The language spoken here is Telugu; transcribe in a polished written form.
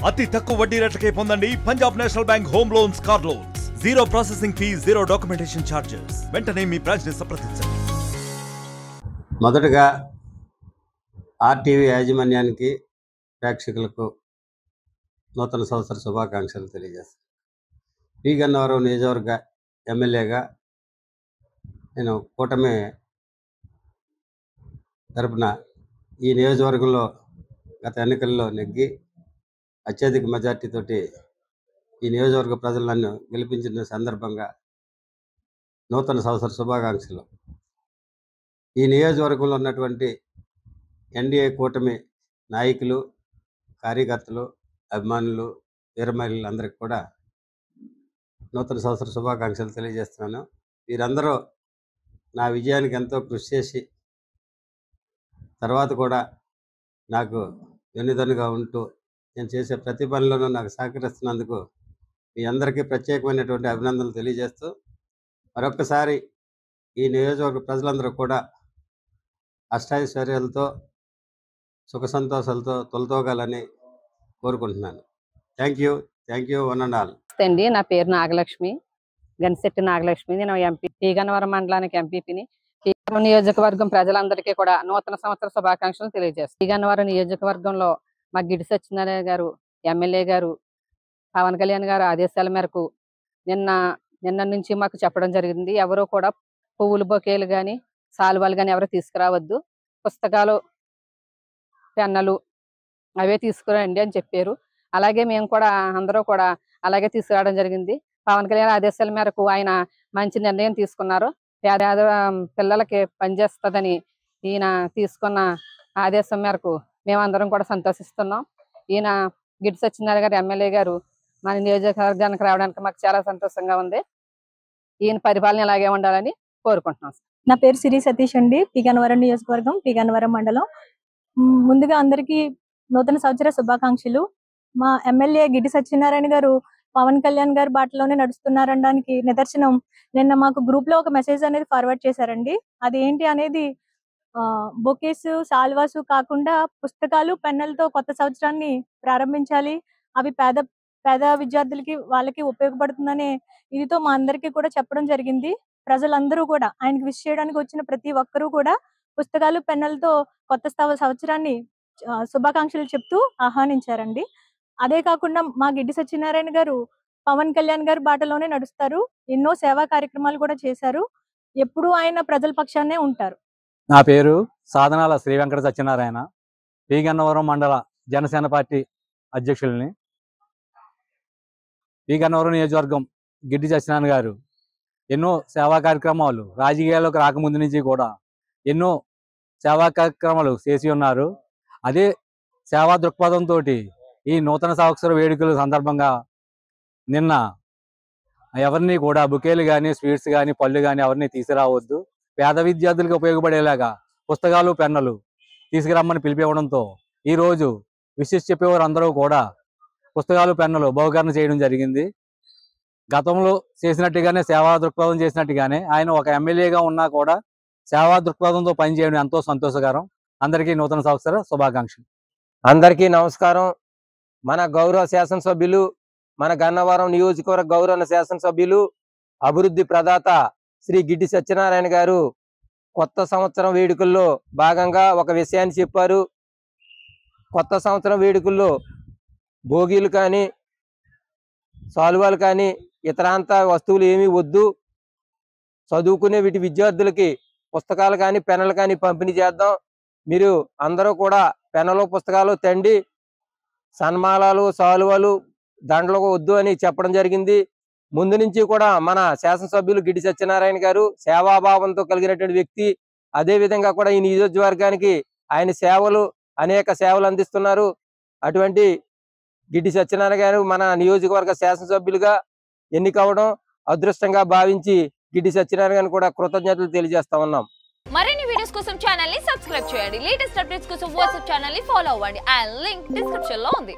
అతి తక్కువ వడ్డీ రేట్లకే పొందండి Punjab national bank home loans, car loans. Zero processing fee, zero documentation charges. వెంటనే మీ బ్రాంచ్ ని సంప్రదించండి. మొదటగా ఆర్టీవీ యాజమాన్యానికి, ప్రేక్షకులకు నూతన సంవత్సర శుభాకాంక్షలు తెలియజేస్తాను. పి గన్నవరం నియోజకవర్గ ఎమ్మెల్యేగా నేను కూటమి తరపున ఈ నియోజకవర్గంలో గత ఎన్నికల్లో నెగ్గి అత్యధిక మెజార్టీతోటి ఈ నియోజకవర్గ ప్రజలు నన్ను గెలిపించిన సందర్భంగా నూతన సంవత్సర శుభాకాంక్షలు. ఈ నియోజకవర్గంలో ఉన్నటువంటి ఎన్డీఏ కూటమి నాయకులు, కార్యకర్తలు, అభిమానులు, వీరమహిళలందరికీ కూడా నూతన సంవత్సర శుభాకాంక్షలు తెలియజేస్తున్నాను. వీరందరూ నా విజయానికి ఎంతో కృషి చేసి తర్వాత కూడా నాకు వెన్నుదన్నుగా ఉంటూ నేను చేసే ప్రతి పనిలోనూ నాకు సహకరిస్తున్నందుకు మీ అందరికీ ప్రత్యేకమైనటువంటి అభినందనలు తెలియజేస్తూ మరొక్కసారి ఈ నియోజకవర్గ ప్రజలందరూ కూడా అష్టైశ్వర్యాలతో, సుఖ సంతోషాలతో తొలతోగాలని కోరుకుంటున్నాను. Thank you one and all. అండి, నా పేరు నాగలక్ష్మి, గన్సెట్టి నాగలక్ష్మి. నేను ఎంపీ పి గన్నవరం మండలానికి ఎంపీపీని. నియోజకవర్గం ప్రజలందరికీ కూడా నూతన సంవత్సర శుభాకాంక్షలు తెలియజేస్తాను. పి గన్నవరం నియోజకవర్గంలో మా గిడి సత్యనారాయణ గారు, ఎమ్మెల్యే గారు, పవన్ కళ్యాణ్ గారు ఆదేశాల మేరకు నిన్న నుంచి మాకు చెప్పడం జరిగింది. ఎవరు కూడా పువ్వుల బొకేలు కానీ, సాల్వాలు కానీ ఎవరు తీసుకురావద్దు, పుస్తకాలు, పెన్నులు అవే తీసుకురండి అని చెప్పారు. అలాగే మేము కూడా అందరూ కూడా అలాగే తీసుకురావడం జరిగింది. పవన్ కళ్యాణ్ ఆదేశాల మేరకు ఆయన మంచి నిర్ణయం తీసుకున్నారు. పేద పిల్లలకి పనిచేస్తుందని ఈయన తీసుకున్న ఆదేశం మేరకు మేమందరం కూడా సంతోషిస్తున్నాం. ఈయన గిడి సత్యనారాయణ గారు, ఎమ్మెల్యే గారు మన నియోజకవర్గానికి రావడానికి మాకు చాలా సంతోషంగా ఉంది. ఈయన పరిపాలన ఇలాగే ఉండాలని కోరుకుంటున్నాం. నా పేరు సిరి సతీష్ అండి, పి గన్నవరం నియోజకవర్గం, పి గన్నవరం మండలం. ముందుగా అందరికీ నూతన సంవత్సర శుభాకాంక్షలు. మా ఎమ్మెల్యే గిడి సత్యనారాయణ గారు పవన్ కళ్యాణ్ గారు బాటలోనే నడుస్తున్నారనడానికి నిదర్శనం నిన్న మాకు గ్రూప్ లో ఒక మెసేజ్ అనేది ఫార్వర్డ్ చేశారండి. అది ఏంటి అనేది, బొకేస్, సాల్వాసు కాకుండా పుస్తకాలు, పెన్నులతో కొత్త సంవత్సరాన్ని ప్రారంభించాలి, అవి పేద విద్యార్థులకి వాళ్ళకి ఉపయోగపడుతుందనే ఇదితో మా అందరికీ కూడా చెప్పడం జరిగింది. ప్రజలందరూ కూడా ఆయనకి విష్ చేయడానికి వచ్చిన ప్రతి ఒక్కరూ కూడా పుస్తకాలు, పెన్నులతో కొత్త సంవత్సరాన్ని శుభాకాంక్షలు చెప్తూ ఆహ్వానించారండి. అదే కాకుండా మా గిడ్డి సత్యనారాయణ గారు పవన్ కళ్యాణ్ గారి బాటలోనే నడుస్తారు. ఎన్నో సేవా కార్యక్రమాలు కూడా చేశారు. ఎప్పుడూ ఆయన ప్రజల పక్షాన్నే ఉంటారు. నా పేరు సాధనాల శ్రీ వెంకట సత్యనారాయణ, పి గన్నవరం మండల జనసేన పార్టీ అధ్యక్షుల్ని. పి గన్నవరం నియోజకవర్గం గిడ్డి సత్యనారాయణ గారు ఎన్నో సేవా కార్యక్రమాలు, రాజకీయాల్లోకి రాకముందు నుంచి కూడా ఎన్నో సేవా కార్యక్రమాలు చేసి ఉన్నారు. అదే సేవా దృక్పథంతో ఈ నూతన సంవత్సర వేడుకల సందర్భంగా నిన్న ఎవరిని కూడా బుకేలు కానీ, స్వీట్స్ కానీ, పళ్ళు కానీ ఎవరిని తీసుకురావద్దు, పేద విద్యార్థులకు ఉపయోగపడేలాగా పుస్తకాలు, పెన్నులు తీసుకురమ్మని పిలిపివ్వడంతో ఈరోజు విశేష చెప్పేవారు అందరూ కూడా పుస్తకాలు, పెన్నులు బహుకరణ చేయడం జరిగింది. గతంలో చేసినట్టుగానే, సేవా దృక్పథం చేసినట్టుగానే ఆయన ఒక ఎమ్మెల్యేగా ఉన్నా కూడా సేవా దృక్పథంతో పనిచేయడం ఎంతో సంతోషకరం. అందరికీ నూతన సంవత్సర శుభాకాంక్షలు. అందరికీ నమస్కారం. మన గౌరవ శాసనసభ్యులు, మన గన్నవరం నియోజకవర్గ గౌరవ శాసనసభ్యులు, అభివృద్ధి ప్రదాత శ్రీ గిడ్డి సత్యనారాయణ గారు కొత్త సంవత్సరం వేడుకల్లో భాగంగా ఒక విషయాన్ని చెప్పారు. కొత్త సంవత్సరం వేడుకల్లో భోగిలు కానీ, సాల్వాలు కానీ, ఇతరాంత వస్తువులు ఏమీ వద్దు, చదువుకునే వీటి విద్యార్థులకి పుస్తకాలు కానీ, పెన్నులు కానీ పంపిణీ చేద్దాం. మీరు అందరూ కూడా పెన్నులు, పుస్తకాలు తండి, సన్మానాలు, సాల్వాలు, దండలు వద్దు అని చెప్పడం జరిగింది. ముందు నుంచి కూడా మన శాసనసభ్యులు గిడ్డి సత్యనారాయణ గారు సేవాభావంతో కలిగినటువంటి వ్యక్తి. అదే విధంగా కూడా ఈ నియోజకవర్గానికి ఆయన అనేక సేవలు అందిస్తున్నారు. అటువంటి గిడ్డి సత్యనారాయణ గారు మన నియోజకవర్గ శాసనసభ్యులుగా ఎన్నికవడం అదృష్టంగా భావించి గిడ్డి సత్యనారాయణ గారిని కూడా కృతజ్ఞతలు తెలియజేస్తా ఉన్నాం. మరిన్ని వీడియోస్ కోసం ఛానల్ ని సబ్స్క్రైబ్ చేయండి. లేటెస్ట్ అప్డేట్స్ కోసం వాట్సాప్ ఛానల్ ని ఫాలో అవ్వండి. ఆ లింక్ డిస్క్రిప్షన్ లో ఉంది.